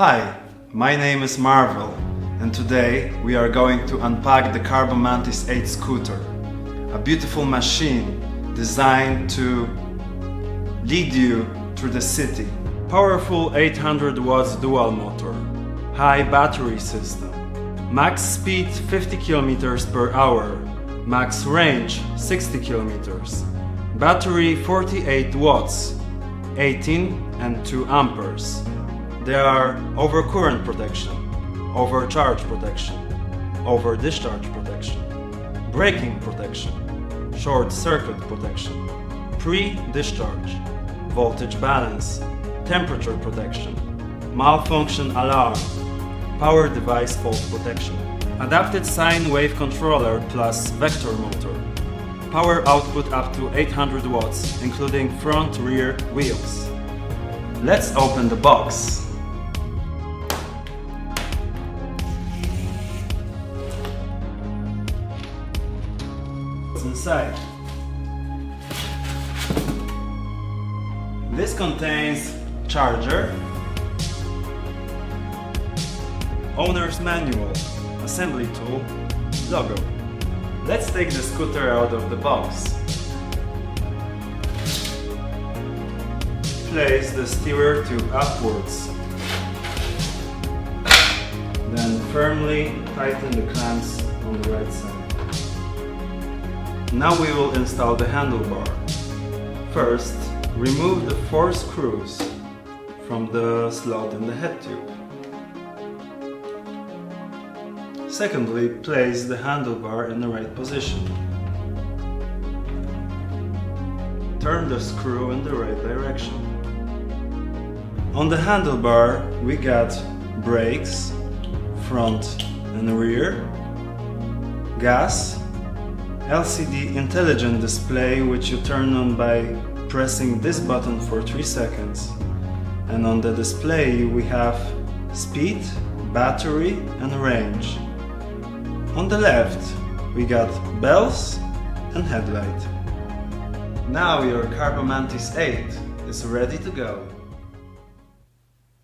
Hi, my name is Marvel, and today we are going to unpack the Kaabo Mantis 8 scooter, a beautiful machine designed to lead you through the city. Powerful 800 watts dual motor, high battery system, max speed 50 km per hour, max range 60 km, battery 48 watts, 18 and 2 amperes. There are overcurrent protection, overcharge protection, over-discharge protection, braking protection, short circuit protection, pre-discharge, voltage balance, temperature protection, malfunction alarm, power device fault protection, adapted sine wave controller plus vector motor, power output up to 800 watts including front-rear wheels. Let's open the box. What's inside? This contains charger, owner's manual, assembly tool, logo. Let's take the scooter out of the box. Place the steer tube upwards. Then firmly tighten the clamps on the right side. Now we will install the handlebar. First, remove the 4 screws from the slot in the head tube. Secondly, place the handlebar in the right position. Turn the screw in the right direction. On the handlebar we got brakes, front and rear, gas, LCD intelligent display which you turn on by pressing this button for 3 seconds. And on the display we have speed, battery and range. On the left we got bells and headlight. Now your Kaabo Mantis 8 is ready to go.